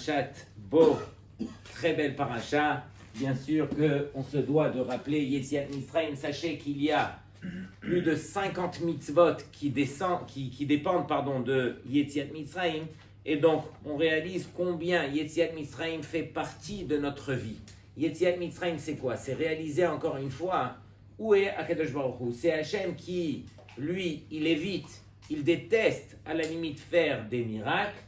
parachat Bo, très belle paracha. Bien sûr qu'on se doit de rappeler Yetziat Mitzrayim. Sachez qu'il y a plus de 50 mitzvot qui dépendent de Yetziat Mitzrayim. Et donc, on réalise combien Yetziat Mitzrayim fait partie de notre vie. Yetziat Mitzrayim, c'est quoi? C'est réaliser encore une fois, où est Akadosh Baruch Hu? C'est Hachem qui, lui, il évite, il déteste à la limite faire des miracles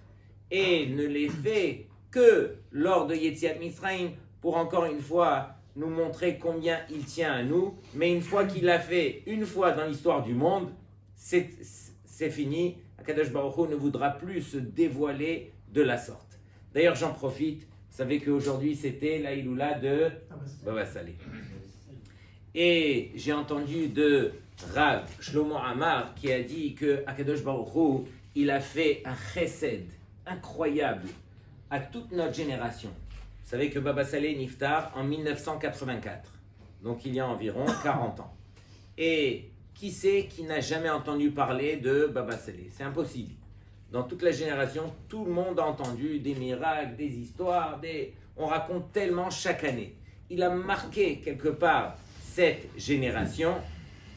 et ne les fait que lors de Yetziat Mitzrayim pour encore une fois nous montrer combien il tient à nous. Mais une fois qu'il l'a fait, une fois dans l'histoire du monde, c'est fini. Akadosh Baruch Hu ne voudra plus se dévoiler de la sorte. D'ailleurs, j'en profite. Vous savez qu'aujourd'hui, c'était la Iloula de Baba Salé. Et j'ai entendu de Rav Shlomo Amar qui a dit que Akadosh Baruch Hu, il a fait un chesed incroyable à toute notre génération. Vous savez que Baba Salé niftar en 1984. Donc il y a environ 40 ans. Et qui c'est qui n'a jamais entendu parler de Baba Salé? C'est impossible. Dans toute la génération, tout le monde a entendu des miracles, des histoires, on raconte tellement chaque année. Il a marqué quelque part cette génération.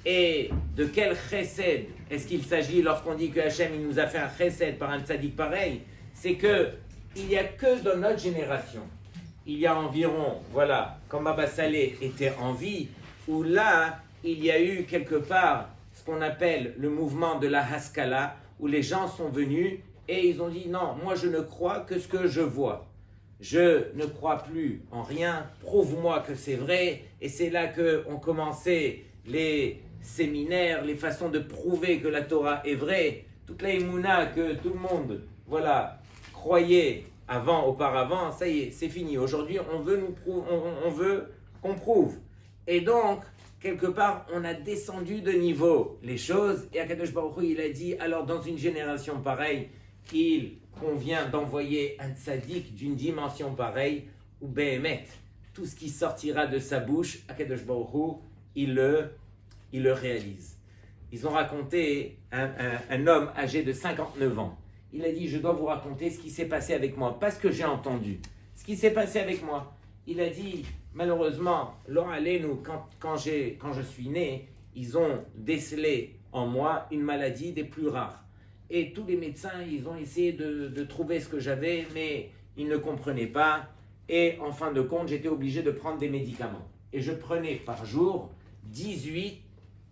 Et de quel chesed est-ce qu'il s'agit lorsqu'on dit que Hachem il nous a fait un chesed par un tzaddik pareil? C'est que il n'y a que dans notre génération, il y a environ, voilà, quand Baba Salé était en vie, où là, il y a eu quelque part ce qu'on appelle le mouvement de la Haskala, où les gens sont venus et ils ont dit non, moi je ne crois que ce que je vois. Je ne crois plus en rien, prouve-moi que c'est vrai. Et c'est là qu'ont commencé les séminaires, les façons de prouver que la Torah est vraie. Toute la Emouna que tout le monde, voilà, croyait auparavant, ça y est, c'est fini. Aujourd'hui, on veut qu'on prouve. Et donc, quelque part, on a descendu de niveau les choses. Et Akadosh Baruch Hu, il a dit, alors dans une génération pareille, il convient d'envoyer un tzaddik d'une dimension pareille, ou Behemet, tout ce qui sortira de sa bouche, Akadosh Baruch Hu, il le réalise. Ils ont raconté un homme âgé de 59 ans. Il a dit, je dois vous raconter ce qui s'est passé avec moi, pas ce que j'ai entendu, ce qui s'est passé avec moi. Il a dit, malheureusement, quand je suis né, ils ont décelé en moi une maladie des plus rares. Et tous les médecins, ils ont essayé de trouver ce que j'avais, mais ils ne comprenaient pas. Et en fin de compte, j'étais obligé de prendre des médicaments. Et je prenais par jour 18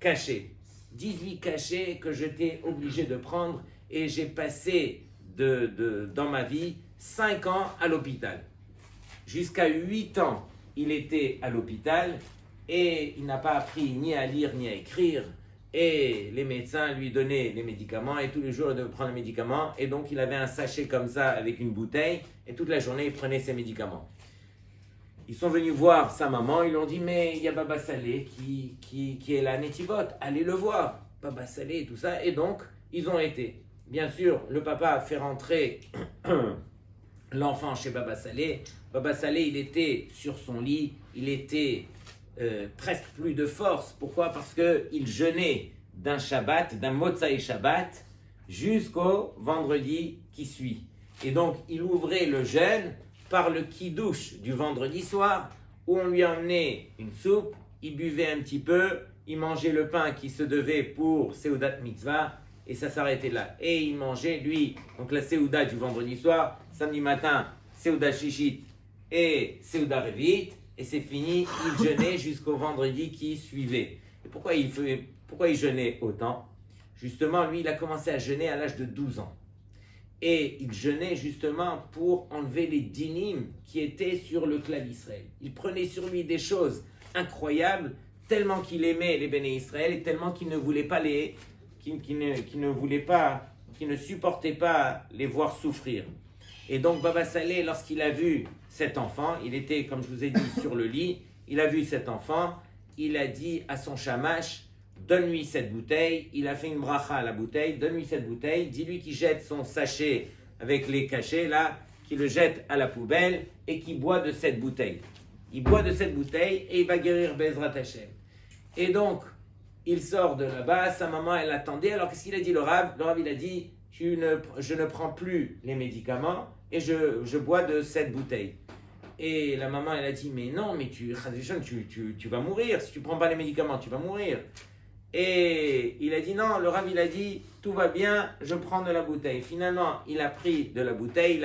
cachets. 18 cachets que j'étais obligé de prendre. Et j'ai passé dans ma vie 5 ans à l'hôpital. Jusqu'à 8 ans, il était à l'hôpital et il n'a pas appris ni à lire ni à écrire. Et les médecins lui donnaient les médicaments et tous les jours il devait prendre les médicaments. Et donc il avait un sachet comme ça avec une bouteille et toute la journée il prenait ses médicaments. Ils sont venus voir sa maman, ils lui ont dit mais il y a Baba Salé qui est là à Netivot, allez le voir. Baba Salé et tout ça. Et donc ils ont été. Bien sûr, le papa a fait rentrer l'enfant chez Baba Salé. Baba Salé, il était sur son lit, il était presque plus de force. Pourquoi? Parce qu'il jeûnait d'un Shabbat, d'un Motsai Shabbat, jusqu'au vendredi qui suit. Et donc, il ouvrait le jeûne par le kidouche du vendredi soir, où on lui emmenait une soupe, il buvait un petit peu, il mangeait le pain qui se devait pour Seudat Mitzvah, et ça s'arrêtait là. Et il mangeait, lui, donc la Seuda du vendredi soir, samedi matin, Seuda Shishit et Seuda Revit, et c'est fini, il jeûnait jusqu'au vendredi qui suivait. Et pourquoi il jeûnait autant? Justement, lui, il a commencé à jeûner à l'âge de 12 ans. Et il jeûnait justement pour enlever les dinim qui étaient sur le clan d'Israël. Il prenait sur lui des choses incroyables, tellement qu'il aimait les béné Israël et tellement qu'il ne voulait pas qui ne supportait pas les voir souffrir. Et donc Baba Salé, lorsqu'il a vu cet enfant, il était, comme je vous ai dit, sur le lit, il a vu cet enfant, il a dit à son shamash, donne-lui cette bouteille, il a fait une bracha à la bouteille, donne-lui cette bouteille, dis-lui qu'il jette son sachet avec les cachets là, qu'il le jette à la poubelle et qu'il boit de cette bouteille. Il boit de cette bouteille et il va guérir Bezrat Hashem. Et donc, il sort de là-bas, sa maman elle attendait, alors qu'est-ce qu'il a dit le Rav? Le Rav il a dit, je ne prends plus les médicaments et je bois de cette bouteille. Et la maman, elle a dit, mais non, mais tu vas mourir. Si tu ne prends pas les médicaments, tu vas mourir. Et il a dit, non, le Rav, il a dit, tout va bien, je prends de la bouteille. Finalement, il a pris de la bouteille,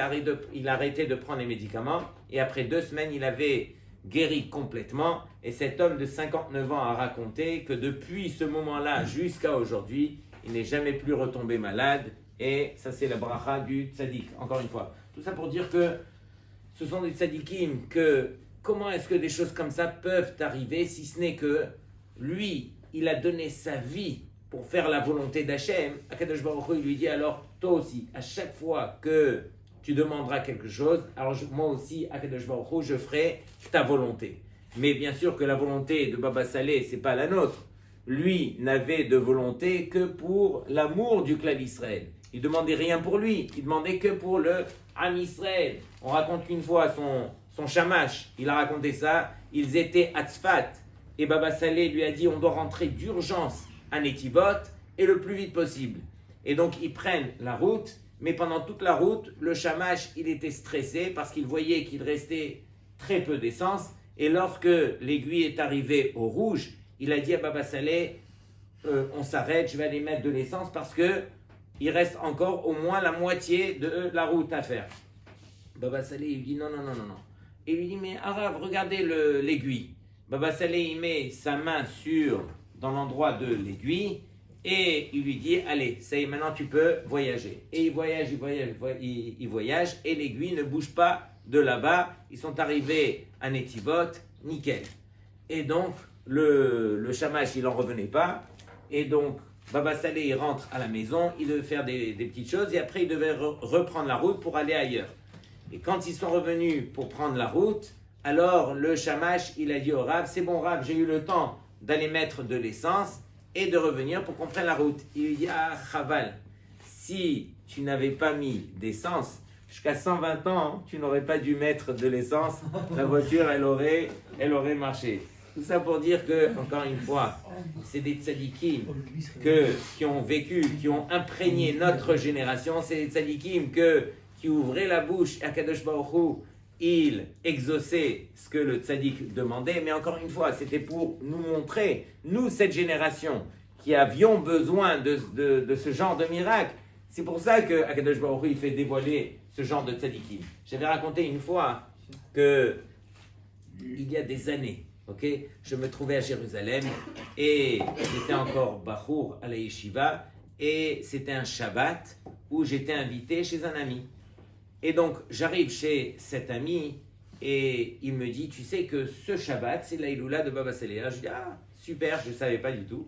il a arrêté de prendre les médicaments. Et après 2 semaines, il avait guéri complètement. Et cet homme de 59 ans a raconté que depuis ce moment-là jusqu'à aujourd'hui, il n'est jamais plus retombé malade. Et ça, c'est la bracha du tzaddik, encore une fois. Tout ça pour dire que ce sont des tzaddikim, que comment est-ce que des choses comme ça peuvent arriver, si ce n'est que lui, il a donné sa vie pour faire la volonté d'Hachem. Akadosh Baruch Hu, il lui dit, alors toi aussi, à chaque fois que tu demanderas quelque chose, alors moi aussi, Akadosh Baruch Hu, je ferai ta volonté. Mais bien sûr que la volonté de Baba Saleh, c'est pas la nôtre. Lui n'avait de volonté que pour l'amour du clan Israël. Il demandait rien pour lui, il demandait que pour le Am Israël. On raconte qu'une fois son shamash, il a raconté ça, ils étaient à Tzfat, et Baba Saleh lui a dit, on doit rentrer d'urgence à Netivot, et le plus vite possible. Et donc ils prennent la route, mais pendant toute la route, le shamash, il était stressé, parce qu'il voyait qu'il restait très peu d'essence, et lorsque l'aiguille est arrivée au rouge, il a dit à Baba Saleh, on s'arrête, je vais aller mettre de l'essence, parce que il reste encore au moins la moitié de la route à faire. Baba Saleh, il dit non. Et il lui dit, mais Arav, regardez l'aiguille. Baba Saleh, il met sa main dans l'endroit de l'aiguille et il lui dit, allez, ça y est, maintenant tu peux voyager. Et il voyage et l'aiguille ne bouge pas de là-bas. Ils sont arrivés à Netivot, nickel. Et donc, le shamash, il n'en revenait pas. Et donc, Baba Saleh, il rentre à la maison, il devait faire des petites choses et après il devait reprendre la route pour aller ailleurs. Et quand ils sont revenus pour prendre la route, alors le shamash, il a dit au Rav, c'est bon Rav, j'ai eu le temps d'aller mettre de l'essence et de revenir pour qu'on prenne la route. Il lui dit, ah Chaval, si tu n'avais pas mis d'essence, jusqu'à 120 ans, tu n'aurais pas dû mettre de l'essence, la voiture, elle aurait marché. Tout ça pour dire que, encore une fois, c'est des tzadikim qui ont vécu, qui ont imprégné notre génération. C'est des tzadikim qui ouvraient la bouche à Kadosh Baruch Hu, ils exauçaient ce que le tzadik demandait. Mais encore une fois, c'était pour nous montrer, nous, cette génération, qui avions besoin de ce genre de miracle. C'est pour ça que Kadosh Baruch Hu, il fait dévoiler ce genre de tzadikim. J'avais raconté une fois que il y a des années, je me trouvais à Jérusalem et j'étais encore Bachour à la Yeshiva et c'était un Shabbat où j'étais invité chez un ami. Et donc j'arrive chez cet ami et il me dit, tu sais que ce Shabbat c'est la Iloula de Baba Saleh. Je dis, ah super, je ne savais pas du tout.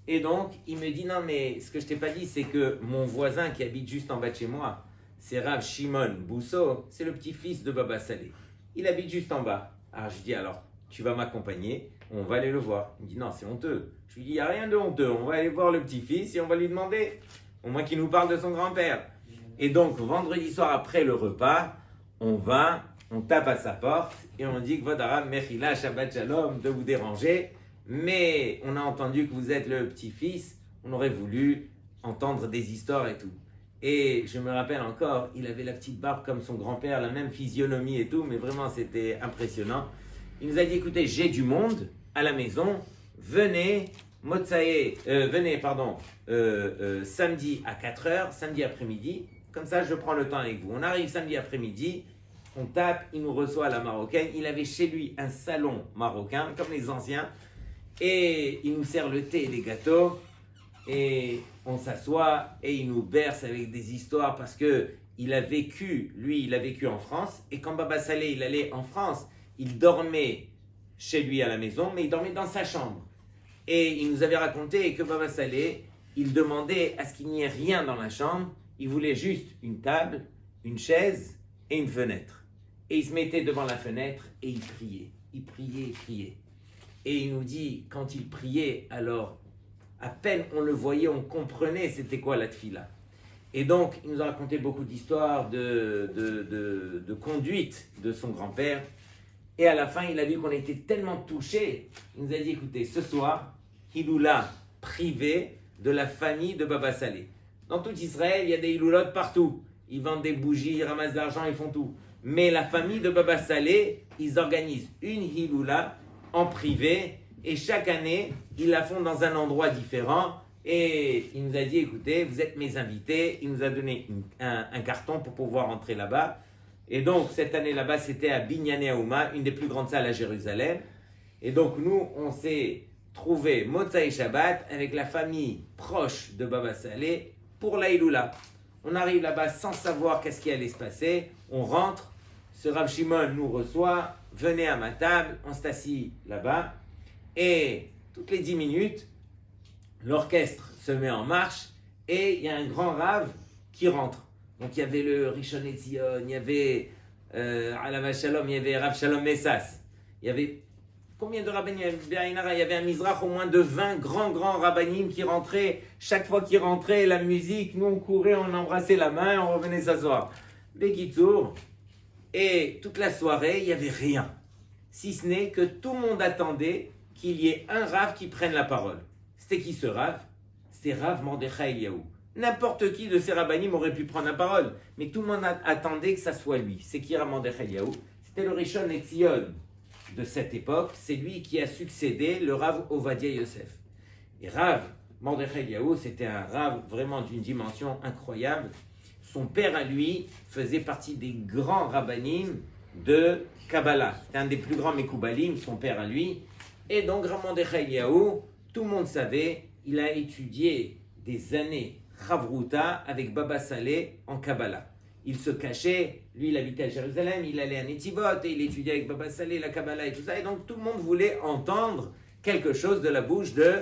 Et donc il me dit, non mais ce que je t'ai pas dit c'est que mon voisin qui habite juste en bas de chez moi, c'est Rav Shimon Bousso, c'est le petit-fils de Baba Saleh. Il habite juste en bas. Alors je dis, alors tu vas m'accompagner, on va aller le voir. Il me dit, non, c'est honteux. Je lui dis, il n'y a rien de honteux, on va aller voir le petit-fils et on va lui demander, au moins qu'il nous parle de son grand-père. Et donc, vendredi soir, après le repas, on tape à sa porte et on dit que Vodara Mechila Shabbat Shalom de vous déranger, mais on a entendu que vous êtes le petit-fils, on aurait voulu entendre des histoires et tout. Et je me rappelle encore, il avait la petite barbe comme son grand-père, la même physionomie et tout, mais vraiment c'était impressionnant. Il nous a dit, écoutez, j'ai du monde à la maison, venez, samedi à 4h, samedi après-midi, comme ça je prends le temps avec vous. On arrive samedi après-midi, on tape, il nous reçoit à la marocaine, il avait chez lui un salon marocain, comme les anciens, et il nous sert le thé et les gâteaux, et on s'assoit, et il nous berce avec des histoires, parce que il a vécu en France, et quand Baba Saleh, il allait en France, il dormait chez lui à la maison, mais il dormait dans sa chambre. Et il nous avait raconté que Baba Saleh, il demandait à ce qu'il n'y ait rien dans la chambre, il voulait juste une table, une chaise et une fenêtre. Et il se mettait devant la fenêtre et il priait. Et il nous dit, quand il priait, alors, à peine on le voyait, on comprenait c'était quoi la tfila. Et donc, il nous a raconté beaucoup d'histoires de conduite de son grand-père. Et à la fin, il a vu qu'on était tellement touchés. Il nous a dit, écoutez, ce soir, Hiloula privé de la famille de Baba Saleh. Dans tout Israël, il y a des Hiloulotes partout. ils vendent des bougies, ils ramassent de l'argent, ils font tout. Mais la famille de Baba Saleh, ils organisent une hiloula en privé et chaque année, ils la font dans un endroit différent. Et il nous a dit, écoutez, vous êtes mes invités. Il nous a donné un carton pour pouvoir entrer là-bas. Et donc, cette année là-bas, c'était à Binyané Haouma, une des plus grandes salles à Jérusalem. Et donc, nous, on s'est trouvé Motsai Shabbat avec la famille proche de Baba Saleh pour la Iloula. On arrive là-bas sans savoir qu'est-ce qui allait se passer. On rentre, ce Rav Shimon nous reçoit, venez à ma table, on s'assit là-bas. Et toutes les 10 minutes, l'orchestre se met en marche et il y a un grand Rav qui rentre. Donc il y avait le Rishon LeZion, il y avait Alav Shalom, il y avait Rav Shalom Messas. Il y avait combien de rabbinim? Il y avait un Mizrach, au moins de 20 grands rabbinim qui rentraient. Chaque fois qu'ils rentraient, la musique, nous on courait, on embrassait la main, on revenait s'asseoir. Bekitour. Et toute la soirée, il n'y avait rien. Si ce n'est que tout le monde attendait qu'il y ait un Rav qui prenne la parole. C'était qui ce Rav? C'était Rav Mordechai Eliyahu. N'importe qui de ces rabbinim aurait pu prendre la parole, mais tout le monde attendait que ça soit lui. C'est qui Rav Mordechai Eliyahu? C'était le Rishon LeZion de cette époque. C'est lui qui a succédé le Rav Ovadia Yosef. Et Rav Mordechai Eliyahu, c'était un Rav vraiment d'une dimension incroyable. Son père à lui faisait partie des grands rabbinim de Kabbalah. C'était un des plus grands Mekoubalim, son père à lui. Et donc Rav Mordechai Eliyahu, tout le monde savait, il a étudié des années Chavruta avec Baba Saleh en Kabbalah. Il se cachait, lui il habitait à Jérusalem, il allait à Netivot et il étudiait avec Baba Saleh la Kabbalah et tout ça. Et donc tout le monde voulait entendre quelque chose de la bouche de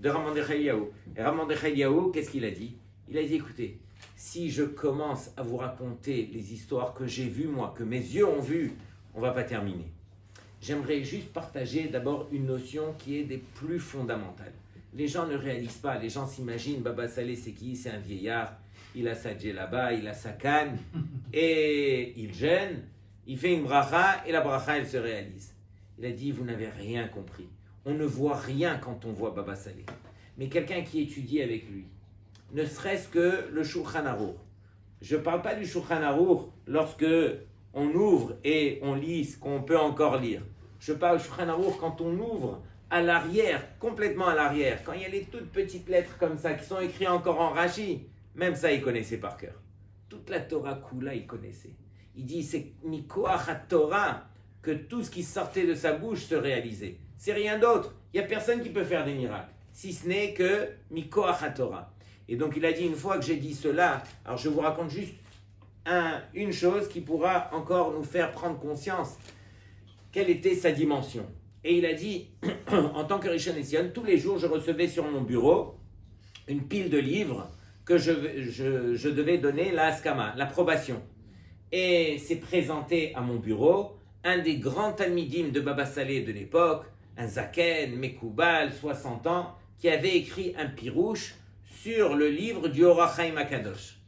Rav Mordechai Eliyahu. Et Rav Mordechai Eliyahu, qu'est-ce qu'il a dit? Il a dit, écoutez, si je commence à vous raconter les histoires que j'ai vues moi, que mes yeux ont vues, on ne va pas terminer. J'aimerais juste partager d'abord une notion qui est des plus fondamentales. Les gens ne réalisent pas, les gens s'imaginent, Baba Saleh c'est qui? C'est un vieillard, il a sa djellaba, il a sa canne, et il gêne, il fait une bracha, et la bracha elle se réalise. Il a dit, vous n'avez rien compris. On ne voit rien quand on voit Baba Saleh. Mais quelqu'un qui étudie avec lui, ne serait-ce que le Shulchan Aruch. Je ne parle pas du Shulchan Aruch lorsque on ouvre et on lit ce qu'on peut encore lire. Je parle du Shulchan Aruch quand on ouvre à l'arrière, complètement à l'arrière, quand il y a les toutes petites lettres comme ça qui sont écrites encore en Rashi, même ça il connaissait par cœur. Toute la Torah Kula il connaissait. Il dit c'est Mikoach Torah que tout ce qui sortait de sa bouche se réalisait. C'est rien d'autre. Il n'y a personne qui peut faire des miracles, si ce n'est que Mikoach Torah. Et donc il a dit, une fois que j'ai dit cela, alors je vous raconte juste une chose qui pourra encore nous faire prendre conscience quelle était sa dimension. Et il a dit, en tant que Rishon LeZion, tous les jours je recevais sur mon bureau une pile de livres que je devais donner la haskama, l'approbation. Et c'est présenté à mon bureau un des grands talmidim de Baba Saleh de l'époque, un Zaken, Mekoubal, 60 ans, qui avait écrit un pirouche sur le livre du Orach Chaim HaKadosh.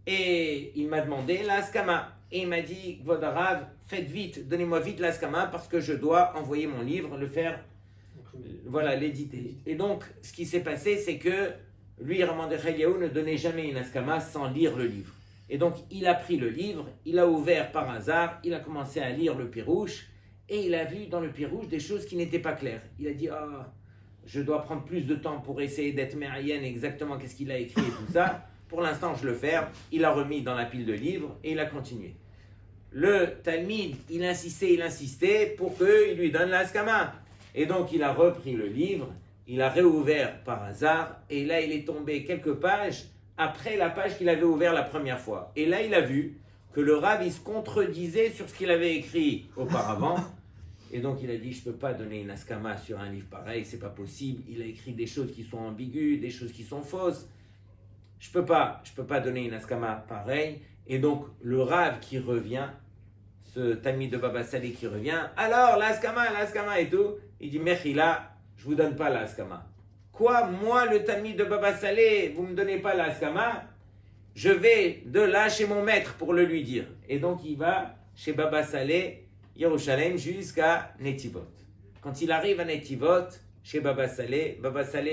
Et il m'a demandé la haskama. Et il m'a dit, Kvod Harav, faites vite, donnez-moi vite la haskama parce que je dois envoyer mon livre, le faire, voilà, l'éditer. Et donc, ce qui s'est passé, c'est que lui, Rav Mordechai Eliyahu, ne donnait jamais une haskama sans lire le livre. Et donc, il a pris le livre, il a ouvert par hasard, il a commencé à lire le pirouche, et il a vu dans le pirouche des choses qui n'étaient pas claires. Il a dit, je dois prendre plus de temps pour essayer d'être mérienne exactement qu'est-ce qu'il a écrit et tout ça. Pour l'instant, je le ferme. Il a remis dans la pile de livres et il a continué. Le Talmid, il insistait pour qu'il lui donne la haskama. Et donc, il a repris le livre, il a réouvert par hasard, et là, il est tombé quelques pages après la page qu'il avait ouverte la première fois. Et là, il a vu que le Rav, il se contredisait sur ce qu'il avait écrit auparavant. Et donc, il a dit, je ne peux pas donner une haskama sur un livre pareil, c'est pas possible. Il a écrit des choses qui sont ambiguës, des choses qui sont fausses. Je peux pas donner une haskama pareille. Et donc, le Rav qui revient, ce Talmid de Baba Saleh qui revient, alors, la haskama et tout, il dit, Mechila, je vous donne pas la haskama. Quoi, moi, le Talmid de Baba Saleh, vous me donnez pas la haskama? Je vais de là chez mon maître pour le lui dire. Et donc, il va chez Baba Saleh, Yerushalem, jusqu'à Netivot. Quand il arrive à Netivot, chez Baba Saleh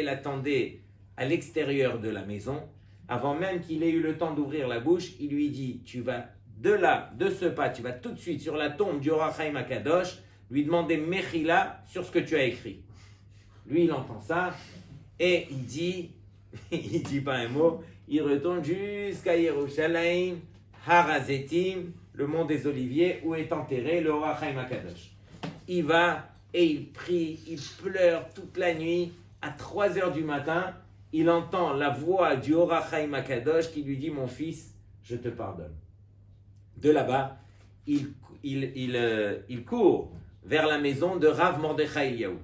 l'attendait à l'extérieur de la maison. Avant même qu'il ait eu le temps d'ouvrir la bouche, il lui dit, tu vas de là, de ce pas, tu vas tout de suite sur la tombe du Or HaChaim HaKadosh, lui demander Mechila sur ce que tu as écrit. Lui, il entend ça, et il dit pas un mot, il retourne jusqu'à Yerushalayim, Har HaZetim, le mont des Oliviers, où est enterré le Or HaChaim HaKadosh. Il va, et il prie, il pleure toute la nuit, à 3 heures du matin, il entend la voix du Or HaChaim HaKadosh qui lui dit « Mon fils, je te pardonne ». De là-bas, il court vers la maison de Rav Mordechai Eliyahu.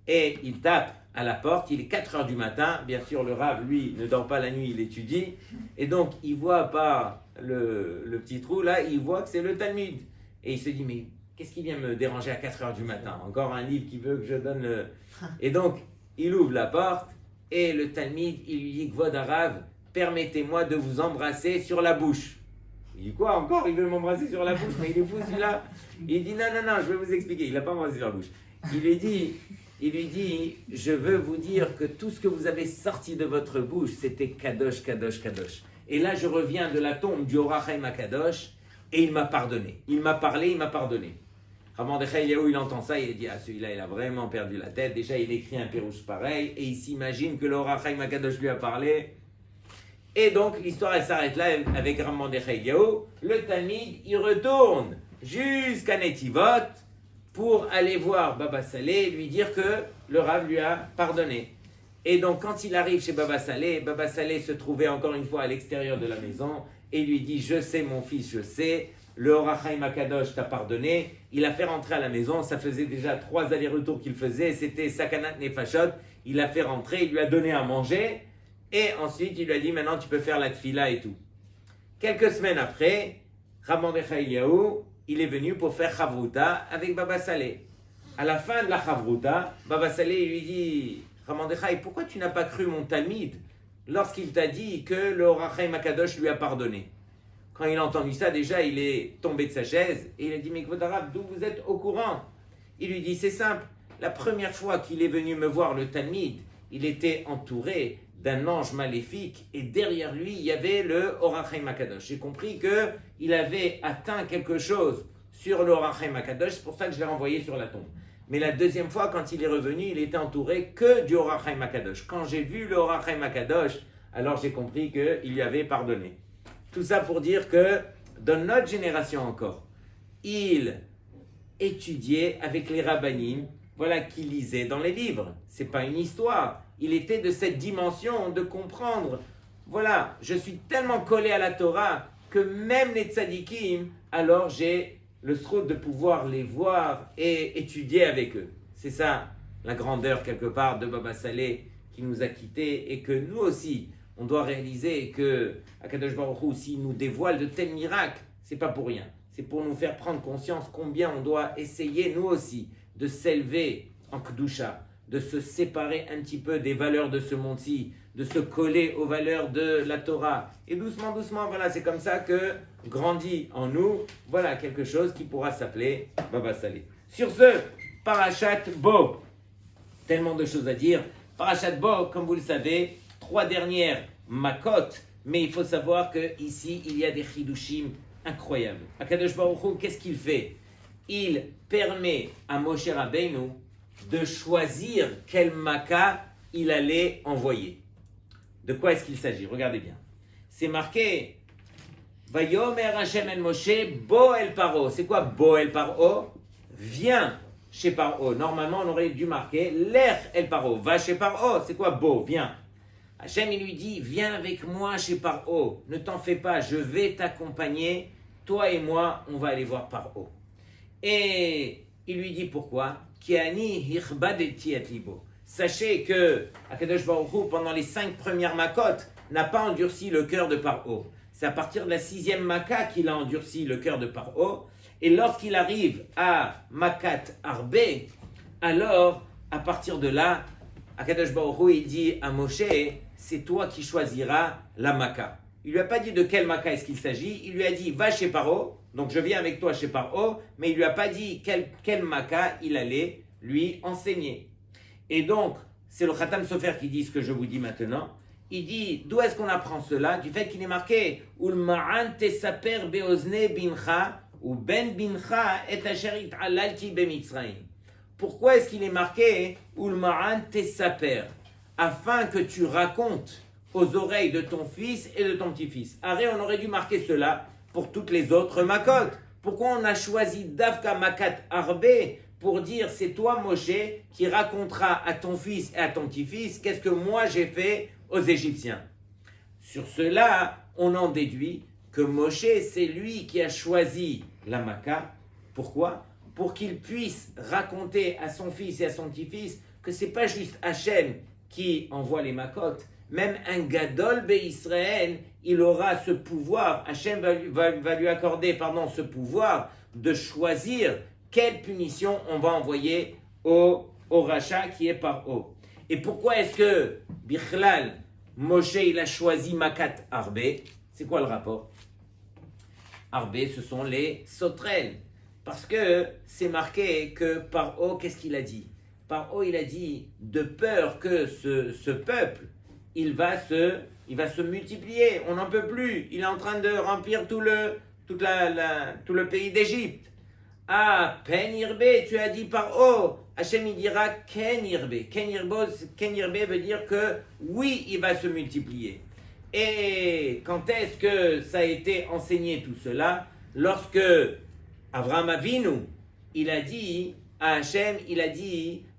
Et il tape à la porte, il est 4 heures du matin. Bien sûr, le Rav, lui, ne dort pas la nuit, il étudie. Et donc, il voit par le petit trou, là, il voit que c'est le Talmud. Et il se dit « Mais qu'est-ce qui vient me déranger à 4 heures du matin? Encore un livre qui veut que je donne le... » Et donc, il ouvre la porte. Et le Talmud, il lui dit, Kvod Harav, permettez-moi de vous embrasser sur la bouche. Il dit quoi encore? Il veut m'embrasser sur la bouche, mais il est fou celui-là. Il dit non, je vais vous expliquer. Il n'a pas embrassé sur la bouche. Il lui dit, je veux vous dire que tout ce que vous avez sorti de votre bouche, c'était Kadosh, Kadosh, Kadosh. Et là, je reviens de la tombe du Or HaChaim HaKadosh, et il m'a pardonné. Il m'a parlé, il m'a pardonné. Rav Mordechai Eliyahu, il entend ça, il dit, ah, celui-là, il a vraiment perdu la tête. Déjà, il écrit un pérouche pareil, et il s'imagine que le Or HaChaim HaKadosh lui a parlé. Et donc, l'histoire, elle s'arrête là avec Rav Mordechai Eliyahu. Le Talmid, il retourne jusqu'à Netivot pour aller voir Baba Saleh et lui dire que le Rav lui a pardonné. Et donc, quand il arrive chez Baba Saleh se trouvait encore une fois à l'extérieur de la maison, et lui dit, je sais mon fils, je sais, le Or HaChaim HaKadosh t'a pardonné. Il a fait rentrer à la maison, ça faisait déjà 3 allers-retours qu'il faisait, c'était Sakanat Nefashot. Il l'a fait rentrer, il lui a donné à manger, et ensuite il lui a dit, maintenant tu peux faire la tfila et tout. Quelques semaines après, Rav Mordechai Eliyahu, il est venu pour faire Chavruta avec Baba Saleh. À la fin de la Chavruta, Baba Saleh lui dit, Rav Mordechai, pourquoi tu n'as pas cru mon Talmid lorsqu'il t'a dit que le Or HaChaim HaKadosh lui a pardonné? Quand il a entendu ça, déjà, il est tombé de sa chaise et il a dit, mais Kvod Harav, d'où vous êtes au courant? Il lui dit, c'est simple, la première fois qu'il est venu me voir le Talmid, il était entouré d'un ange maléfique et derrière lui, il y avait le Or HaChaim HaKadosh. J'ai compris qu'il avait atteint quelque chose sur le Or HaChaim HaKadosh, c'est pour ça que je l'ai renvoyé sur la tombe. Mais la deuxième fois, quand il est revenu, il était entouré que du Or HaChaim HaKadosh. Quand j'ai vu le Or HaChaim HaKadosh, alors j'ai compris qu'il lui avait pardonné. Tout ça pour dire que dans notre génération encore, il étudiait avec les rabbanim, voilà, qui lisaient dans les livres. C'est pas une histoire. Il était de cette dimension de comprendre. Voilà, je suis tellement collé à la Torah que même les tzadikim, alors j'ai le srout de pouvoir les voir et étudier avec eux. C'est ça la grandeur quelque part de Baba Saleh qui nous a quittés et que nous aussi, on doit réaliser que Akadosh Baruch Hu aussi nous dévoile de tels miracles. C'est pas pour rien. C'est pour nous faire prendre conscience combien on doit essayer, nous aussi, de s'élever en Kedusha, de se séparer un petit peu des valeurs de ce monde-ci, de se coller aux valeurs de la Torah. Et doucement, doucement, voilà, c'est comme ça que grandit en nous, voilà, quelque chose qui pourra s'appeler Baba Saleh. Sur ce, Parashat Bo. Tellement de choses à dire. Parashat Bo, comme vous le savez, 3 dernières makot, mais il faut savoir qu'ici, il y a des chidushim incroyables. Akadosh Baruch Hu, qu'est-ce qu'il fait? Il permet à Moshe Rabbeinu de choisir quel maka il allait envoyer. De quoi est-ce qu'il s'agit? Regardez bien. C'est marqué Vayomer Hashem el Moshe Bo el Paro. C'est quoi Bo el Paro? Viens chez Paro. Normalement, on aurait dû marquer Lech el Paro. Va chez Paro. C'est quoi Bo? Viens. Hashem, il lui dit, viens avec moi chez Paro. Ne t'en fais pas, je vais t'accompagner. Toi et moi, on va aller voir Paro. Et il lui dit pourquoi? Kiani hirbadeti et libo. Sachez que Akadosh Baruch Hu, pendant les 5 premières makot, n'a pas endurci le cœur de Paro. C'est à partir de la 6e maka qu'il a endurci le cœur de Paro. Et lorsqu'il arrive à Makat Arbe, alors, à partir de là, Akadosh Baruch Hu, il dit à Moshe, c'est toi qui choisiras la Maka. Il lui a pas dit de quelle Maka est-ce qu'il s'agit, il lui a dit va chez Paro, donc je viens avec toi chez Paro, mais il lui a pas dit quelle Maka il allait lui enseigner. Et donc, c'est le Khatam Sofer qui dit ce que je vous dis maintenant. il dit, d'où est-ce qu'on apprend cela? Du fait qu'il est marqué, Ulma'an tesaper beozne bincha, ou ben bincha et asher it'alalti bemitzraim. Pourquoi est-ce qu'il est marqué, Ulma'an tesaper? Afin que tu racontes aux oreilles de ton fils et de ton petit-fils. Arrête, on aurait dû marquer cela pour toutes les autres makot. Pourquoi on a choisi Davka Makat Arbe pour dire c'est toi Moshe qui racontera à ton fils et à ton petit-fils qu'est-ce que moi j'ai fait aux Égyptiens. Sur cela, on en déduit que Moshe c'est lui qui a choisi la Maka. Pourquoi? Pour qu'il puisse raconter à son fils et à son petit-fils que c'est pas juste Hachem qui envoie les Makot. Même un Gadol Israël, il aura ce pouvoir, Hachem va lui accorder ce pouvoir de choisir quelle punition on va envoyer au rachat qui est par haut. Et pourquoi est-ce que Bichlal, Moshe, il a choisi Makat Arbe? C'est quoi le rapport? Arbe, ce sont les sauterelles. Parce que c'est marqué que par haut, qu'est-ce qu'il a dit? Par haut, il a dit, de peur que ce peuple, il va se multiplier, on n'en peut plus, il est en train de remplir tout le pays d'Égypte. Ah, Pen Irbe, tu as dit par haut, Hachem il dira Ken Irbe. Ken Irbe veut dire que oui, il va se multiplier. Et quand est-ce que ça a été enseigné tout cela? Lorsque Avraham Avinu, il a dit à Hachem,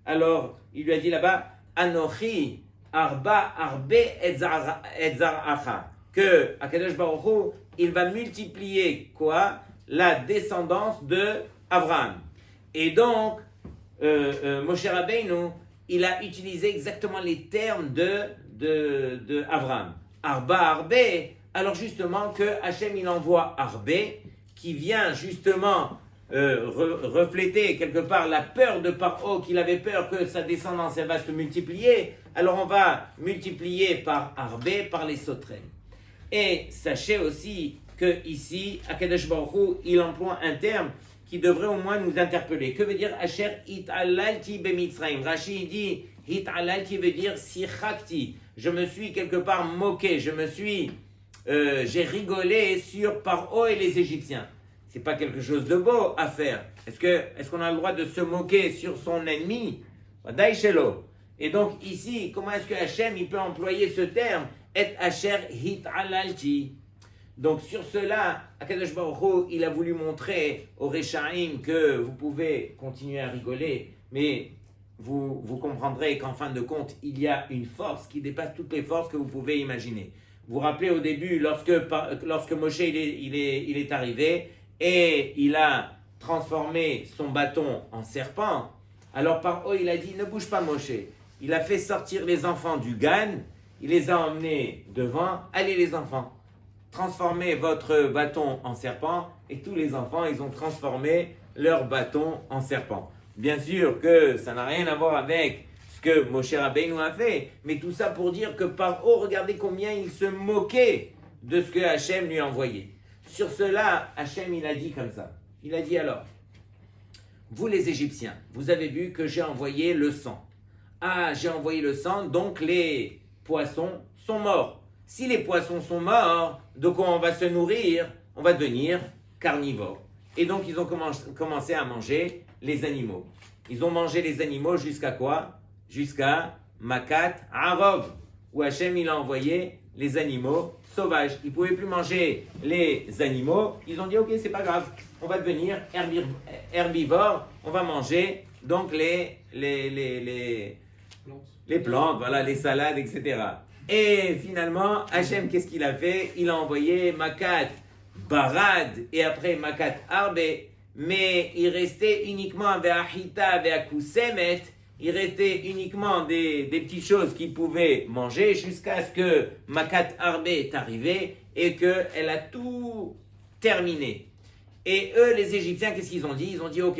alors il lui a dit là-bas, Anochi, Arba Arbe Etzaracha, que Akadosh Baruch Hu, il va multiplier quoi? La descendance de Abraham. Et donc, Moshe Rabbeinu, il a utilisé exactement les termes de Abraham. Arba Arbe, alors justement que Hachem il envoie Arbe, qui vient justement refléter quelque part la peur de Paro, qu'il avait peur que sa descendance elle va se multiplier. Alors on va multiplier par Arbe, par les sauterelles. Et sachez aussi que ici, Akadosh Baruch Hu, il emploie un terme qui devrait au moins nous interpeller. Que veut dire Asher it'alalti bemitzraim? Rashi dit it'alalti veut dire sichakti. Je me suis quelque part moqué, j'ai rigolé sur Paro et les Égyptiens. C'est pas quelque chose de beau à faire. Est-ce qu'on a le droit de se moquer sur son ennemi? Daïchelo. Et donc ici, comment est-ce que Hachem il peut employer ce terme? Et Asher hit'alalti. Donc sur cela, Akadosh Baruch Hu, il a voulu montrer aux Rechaim que vous pouvez continuer à rigoler, mais vous comprendrez qu'en fin de compte, il y a une force qui dépasse toutes les forces que vous pouvez imaginer. Vous vous rappelez au début, lorsque Moshe il est arrivé et il a transformé son bâton en serpent, alors par haut il a dit, ne bouge pas Moshe. Il a fait sortir les enfants du Gan, il les a emmenés devant, allez les enfants, transformez votre bâton en serpent, et tous les enfants, ils ont transformé leur bâton en serpent. Bien sûr que ça n'a rien à voir avec ce que Moshe Rabbeinu a fait, mais tout ça pour dire que par haut, regardez combien il se moquait de ce que Hachem lui envoyait. Sur cela, Hachem, il a dit comme ça. Il a dit alors, vous les Égyptiens, vous avez vu que j'ai envoyé le sang. Ah, j'ai envoyé le sang, donc les poissons sont morts. Si les poissons sont morts, de quoi on va se nourrir? On va devenir carnivore. Et donc, ils ont commencé à manger les animaux. Ils ont mangé les animaux jusqu'à quoi? Jusqu'à Makat Arov, où Hachem il a envoyé les animaux sauvages. Ils ne pouvaient plus manger les animaux. Ils ont dit, ok, c'est pas grave, on va devenir herbivore. On va manger donc les plantes, voilà, les salades, etc. Et finalement, Hachem, qu'est-ce qu'il a fait? Il a envoyé Makat Barad et après Makat Arbe, mais il restait uniquement Ve'achita Ve'akusemet, il restait uniquement des petites choses qu'ils pouvaient manger jusqu'à ce que Makat Arbe est arrivé et qu'elle a tout terminé. Et eux, les Égyptiens, qu'est-ce qu'ils ont dit? Ils ont dit, ok,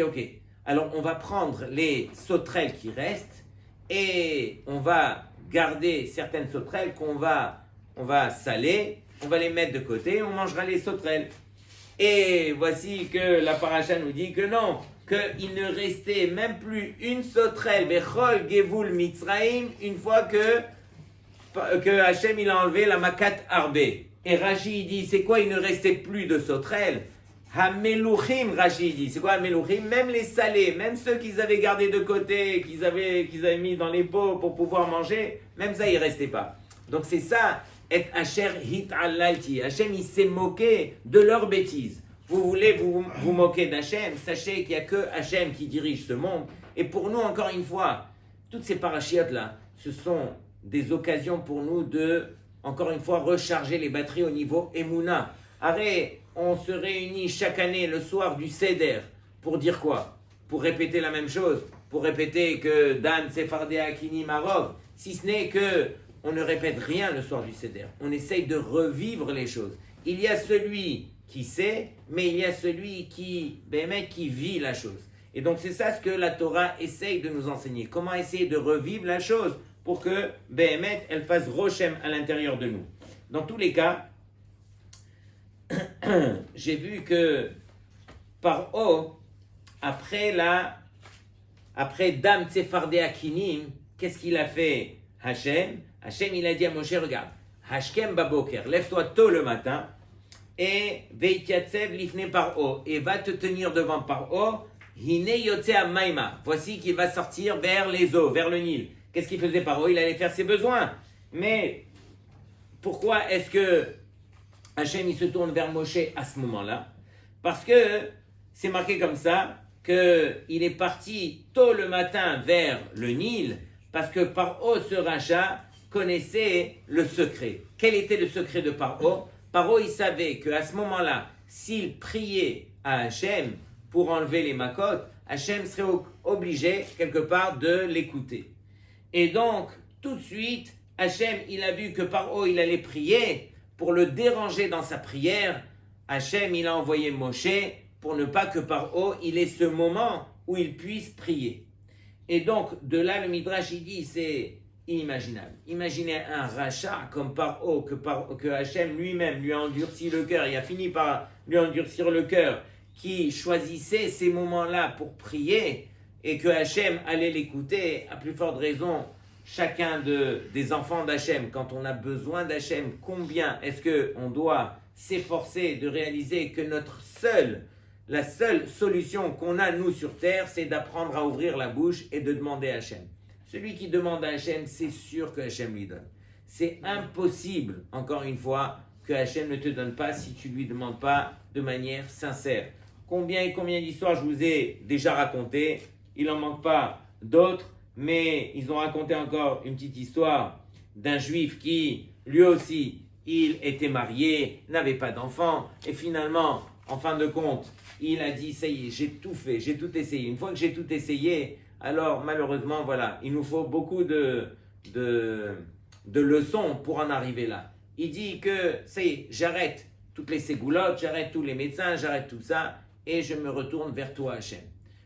alors on va prendre les sauterelles qui restent et on va garder certaines sauterelles on va saler, on va les mettre de côté, on mangera les sauterelles. Et voici que la paracha nous dit que non, qu'il ne restait même plus une sauterelle, Bechol Gevul Mitzraim, une fois que que Hachem il a enlevé la makat arbé. Et Rashi il dit, c'est quoi, il ne restait plus de sauterelles. Hamelouchim, Rashi il dit, c'est quoi Hamelouchim? Même les salés, même ceux qu'ils avaient gardés de côté, qu'ils avaient mis dans les pots pour pouvoir manger, même ça il restait pas. Donc c'est ça, et Asher hit al-lalti. Hachem il s'est moqué de leurs bêtises. Vous voulez vous moquer d'Hachem, sachez qu'il n'y a que Hachem qui dirige ce monde. Et pour nous, encore une fois, toutes ces parachiotes là, ce sont des occasions pour nous de, encore une fois, recharger les batteries au niveau Emouna. Arrête, on se réunit chaque année le soir du Seder pour dire quoi? Pour répéter la même chose, pour répéter que Dan Sefardea Kini Marov, si ce n'est que on ne répète rien le soir du Seder. On essaye de revivre les choses. Il y a celui qui sait, mais il y a celui qui vit la chose. Et donc c'est ça ce que la Torah essaye de nous enseigner. Comment essayer de revivre la chose pour que Béhémet, elle fasse Rochem à l'intérieur de nous. Dans tous les cas, j'ai vu que par haut, après Dam Tsefardea Kinim, qu'est-ce qu'il a fait Hachem, il a dit à Moshe, regarde, Hashkem Baboker, lève-toi tôt le matin, et Veitiatsev Lifne Paro, et va te tenir devant Paro, Hine Yotzea Maïma, voici qu'il va sortir vers les eaux, vers le Nil. Qu'est-ce qu'il faisait Paro? Il allait faire ses besoins. Mais pourquoi est-ce que Hachem il se tourne vers Moshe à ce moment-là? Parce que c'est marqué comme ça, qu'il est parti tôt le matin vers le Nil, parce que Paro, ce rachat, connaissait le secret. Quel était le secret de Paro? Paro, il savait qu'à ce moment-là, s'il priait à Hachem pour enlever les makot, Hachem serait obligé, quelque part, de l'écouter. Et donc, tout de suite, Hachem, il a vu que Paro, il allait prier pour le déranger dans sa prière. Hachem, il a envoyé Moshe pour ne pas que Paro, il ait ce moment où il puisse prier. Et donc, de là, le Midrash, il dit, c'est inimaginable. Imaginez un rachat comme Paro, que Hachem lui-même lui a endurci le cœur, il a fini par lui endurcir le cœur, qui choisissait ces moments-là pour prier, et que Hachem allait l'écouter. À plus forte raison, chacun des enfants d'Hachem, quand on a besoin d'Hachem, combien est-ce qu'on doit s'efforcer de réaliser que la seule solution qu'on a, nous, sur terre, c'est d'apprendre à ouvrir la bouche et de demander à Hachem. Celui qui demande à Hachem, c'est sûr que Hachem lui donne. C'est impossible, encore une fois, que Hachem ne te donne pas si tu ne lui demandes pas de manière sincère. Combien d'histoires je vous ai déjà racontées, il n'en manque pas d'autres, mais ils ont raconté encore une petite histoire d'un juif qui, lui aussi, il était marié, n'avait pas d'enfant, et finalement, en fin de compte, il a dit, ça y est, j'ai tout fait, j'ai tout essayé. Une fois que j'ai tout essayé, alors malheureusement, voilà, il nous faut beaucoup de leçons pour en arriver là. Il dit que, ça y est, j'arrête toutes les ségoulottes, j'arrête tous les médecins, j'arrête tout ça, et je me retourne vers toi, Hachem.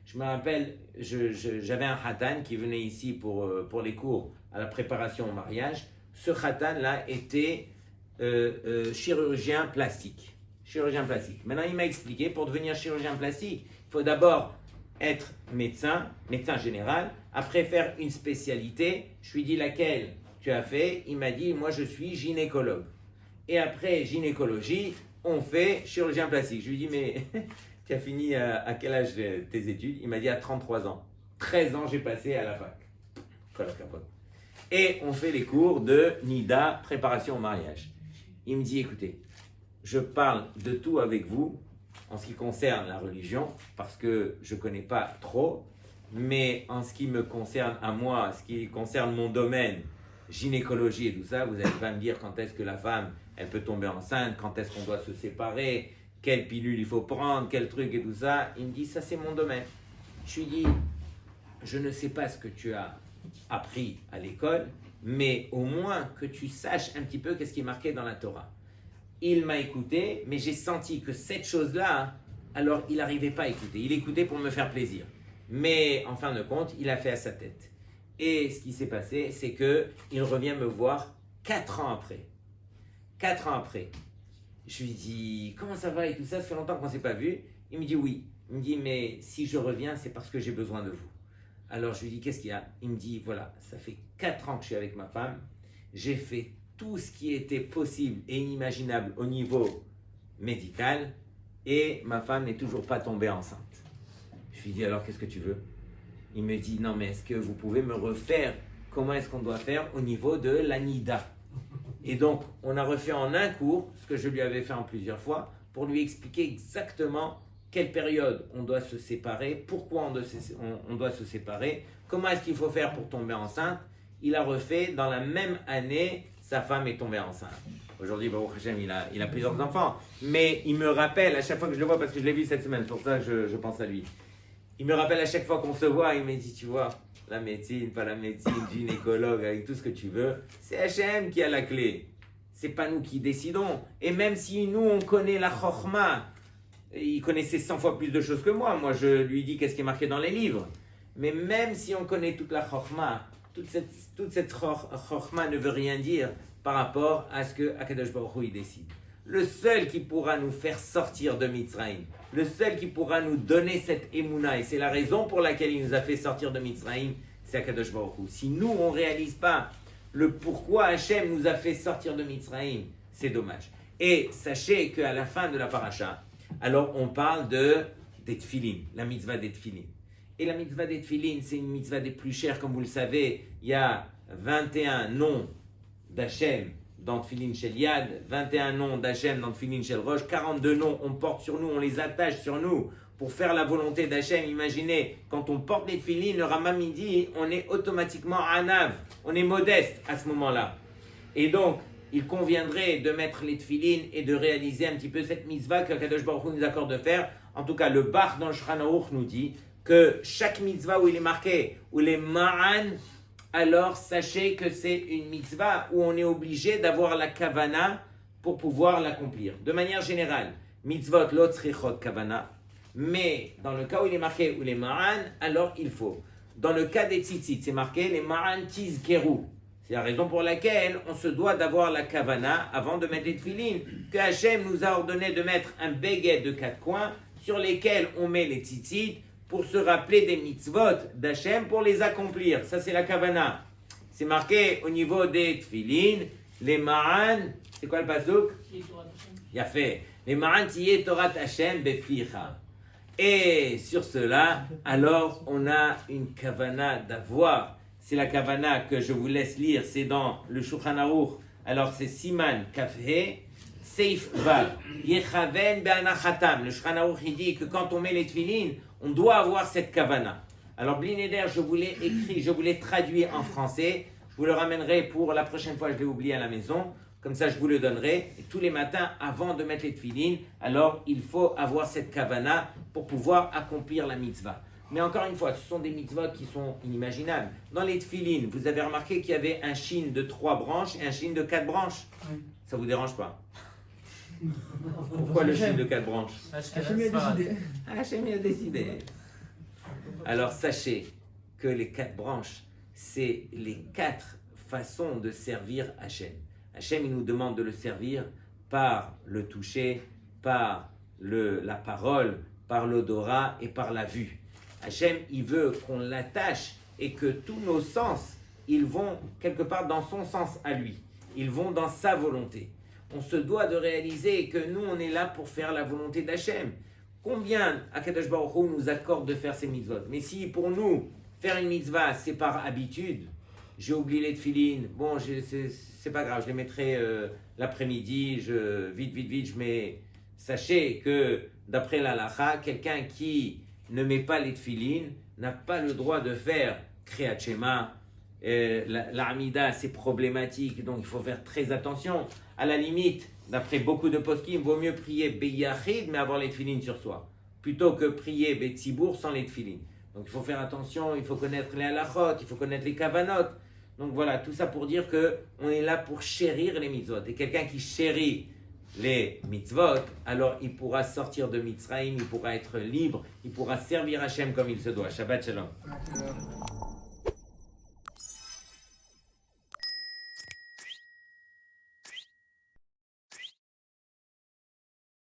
Je me rappelle, j'avais un khatan qui venait ici pour les cours à la préparation au mariage. Ce khatan-là était chirurgien plastique. Maintenant, il m'a expliqué, pour devenir chirurgien plastique, il faut d'abord être médecin général, après faire une spécialité. Je lui ai dit laquelle tu as fait, il m'a dit, moi je suis gynécologue. Et après gynécologie, on fait chirurgien plastique. Je lui ai dit, mais tu as fini à quel âge tes études? Il m'a dit à 33 ans. 13 ans j'ai passé à la fac. Et on fait les cours de NIDA, préparation au mariage. Il me dit, écoutez, je parle de tout avec vous en ce qui concerne la religion, parce que je ne connais pas trop, mais en ce qui me concerne à moi, ce qui concerne mon domaine, gynécologie et tout ça, vous allez pas me dire quand est-ce que la femme, elle peut tomber enceinte, quand est-ce qu'on doit se séparer, quelle pilule il faut prendre, quel truc et tout ça. Il me dit, ça c'est mon domaine. Je lui dis, je ne sais pas ce que tu as appris à l'école, mais au moins que tu saches un petit peu qu'est-ce qui est marqué dans la Torah. Il m'a écouté, mais j'ai senti que cette chose-là, alors il n'arrivait pas à écouter. Il écoutait pour me faire plaisir. Mais en fin de compte, il a fait à sa tête. Et ce qui s'est passé, c'est qu'il revient me voir 4 ans après. 4 ans après. Je lui dis, comment ça va et tout ça, ça fait longtemps qu'on ne s'est pas vu. Il me dit oui. Il me dit, mais si je reviens, c'est parce que j'ai besoin de vous. Alors je lui dis, qu'est-ce qu'il y a? Il me dit, voilà, ça fait 4 ans que je suis avec ma femme. j'ai fait tout ce qui était possible et inimaginable au niveau médical et ma femme n'est toujours pas tombée enceinte. Je lui dis alors qu'est-ce que tu veux? Il me dit non mais est-ce que vous pouvez me refaire comment est-ce qu'on doit faire au niveau de la nida? Et donc on a refait en un cours ce que je lui avais fait en plusieurs fois pour lui expliquer exactement quelle période on doit se séparer, pourquoi on doit se séparer, comment est-ce qu'il faut faire pour tomber enceinte. Il a refait dans la même année, sa femme est tombée enceinte. Aujourd'hui, Baruch Hashem, il a plusieurs enfants. Mais il me rappelle à chaque fois que je le vois, parce que je l'ai vu cette semaine, pour ça je pense à lui. Il me rappelle à chaque fois qu'on se voit, il me dit, tu vois, la médecine, pas la médecine, gynécologue, avec tout ce que tu veux, c'est Hashem qui a la clé. C'est pas nous qui décidons. Et même si nous, on connaît la chokhma, il connaissait 100 fois plus de choses que moi. Moi, je lui dis qu'est-ce qui est marqué dans les livres. Mais même si on connaît toute la chokhma, toute cette chokhma ne veut rien dire par rapport à ce que Akadosh Baruch Hu il décide. Le seul qui pourra nous faire sortir de Mitzrayim, le seul qui pourra nous donner cette émouna, et c'est la raison pour laquelle il nous a fait sortir de Mitzrayim, c'est Akadosh Baruch Hu. Si nous, on ne réalise pas le pourquoi Hachem nous a fait sortir de Mitzrayim, c'est dommage. Et sachez qu'à la fin de la paracha, alors on parle des tefilin, la mitzvah des tefilin. Et la mitzvah des tefilin, c'est une mitzvah des plus chères, comme vous le savez. Il y a 21 noms d'Hachem dans Tefilin Shel Yad, 21 noms d'Hachem dans Tefilin Shel Rosh, 42 noms on porte sur nous, on les attache sur nous pour faire la volonté d'Hachem. Imaginez, quand on porte les tefilin, le Rambam dit, on est automatiquement anav, on est modeste à ce moment-là. Et donc, il conviendrait de mettre les tefilin et de réaliser un petit peu cette mitzvah que Kadosh Baruch Hu nous accorde de faire. En tout cas, le Bach dans le Shulchan Aruch nous dit que chaque mitzvah où il est marqué, où les ma'an, alors sachez que c'est une mitzvah où on est obligé d'avoir la kavana pour pouvoir l'accomplir. De manière générale, mitzvot lo tzrichot kavana, mais dans le cas où il est marqué où les ma'an, alors il faut. Dans le cas des tzitzit, c'est marqué les ma'an tizkeru. C'est la raison pour laquelle on se doit d'avoir la kavana avant de mettre les tefilin, que Hachem nous a ordonné de mettre un béguet de 4 coins sur lesquels on met les tzitzit pour se rappeler des mitzvot d'Hachem pour les accomplir. Ça c'est la kavana. C'est marqué au niveau des tefilin, les ma'an, c'est quoi le pasuk? Il a fait les ma'an tiyeh Torat Hachem beficha. Et sur cela, alors on a une kavana d'avoir. C'est la kavana que je vous laisse lire, c'est dans le Shulchan Aruch. Alors c'est Siman Kafhe, Seif Vav, Yechaven Be'anachatam. Le Shulchan Aruch il dit que quand on met les tefilin, on doit avoir cette kavana. Alors Bli Neder, je vous l'ai écrit, je vous l'ai traduit en français. Je vous le ramènerai pour la prochaine fois, je l'ai oublié à la maison. Comme ça, je vous le donnerai. Et tous les matins, avant de mettre les tefilin, alors il faut avoir cette kavana pour pouvoir accomplir la mitzvah. Mais encore une fois, ce sont des mitzvot qui sont inimaginables. Dans les tefilin, vous avez remarqué qu'il y avait un shin de 3 branches et un shin de 4 branches. Oui. Ça ne vous dérange pas? Pourquoi le shin de 4 branches? Hachem a décidé. Hachem a décidé. Alors sachez que les 4 branches, c'est les 4 façons de servir Hachem. Hachem, il nous demande de le servir par le toucher, par la parole, par l'odorat et par la vue. Hachem, il veut qu'on l'attache et que tous nos sens, ils vont quelque part dans son sens à lui. Ils vont dans sa volonté. On se doit de réaliser que nous, on est là pour faire la volonté d'Hachem. Combien Akadosh Baruch Hu nous accorde de faire ces mitzvot? Mais si pour nous, faire une mitzvah, c'est par habitude, j'ai oublié les tefilin, bon, c'est pas grave, je les mettrai l'après-midi, vite, je mets... Sachez que, d'après l'halakha, quelqu'un qui ne met pas les tefilin n'a pas le droit de faire Kriyat Shema. L'Amida, c'est problématique, donc il faut faire très attention. À la limite, d'après beaucoup de poskim, il vaut mieux prier Beyachid, mais avoir les tefilin sur soi, plutôt que prier Betzibour sans les tefilin. Donc il faut faire attention, il faut connaître les halachot, il faut connaître les kavanot. Donc voilà, tout ça pour dire qu'on est là pour chérir les mitzvot. Et quelqu'un qui chérit les mitzvot, alors il pourra sortir de Mitzrayim, il pourra être libre, il pourra servir Hachem comme il se doit. Shabbat Shalom.